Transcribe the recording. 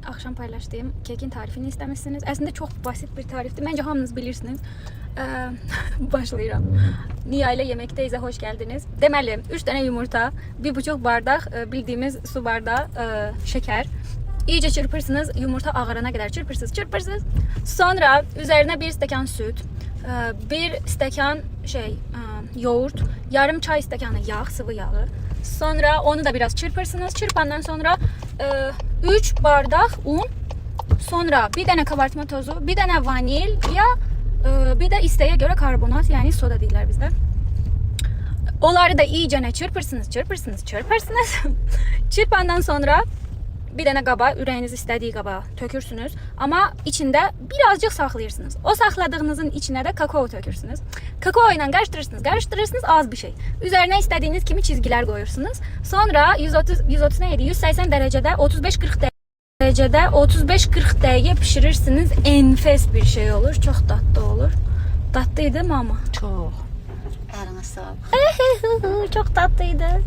akşam paylaştığım kekin tarifini istemişsiniz. Aslında çok basit bir tarifti. Bence hamınız bilirsiniz. Başlayıram. Niya ile Yemekteyiz''e hoş geldiniz. Deməli, 3 tane yumurta, 1,5 bardak bildiğimiz su bardağı şeker. İyice çırpırsınız. Yumurta ağarana kadar çırpırsınız. Sonra üzerine 1 stekan süt, 1 stekan yoğurt, yarım çay stekanı yağ, sıvı yağı. Sonra onu da biraz çırpırsınız. Çırpandan sonra 3 bardak un, sonra bir tane kabartma tozu, bir tane vanilya, bir de isteğe göre karbonat, yani soda değiller bizde. Onları da iyice çırpırsınız. Çırpandan sonra bir tane qaba, ürəyiniz istədiyi qaba tökürsünüz. Ama içinde birazcık saxlayırsınız. O saxladığınızın içine de kakao tökürsünüz. Kakao ile karıştırırsınız az bir şey. Üzerine istediğiniz kimi çizgiler koyursunuz. Sonra 180 derecede 35-40 derecede 35-40 dakika pişirirsiniz. Enfes bir şey olur. Çok tatlı olur. Tatlıydı mı ama? Çok. Eline sağlık. Çok tatlıydı.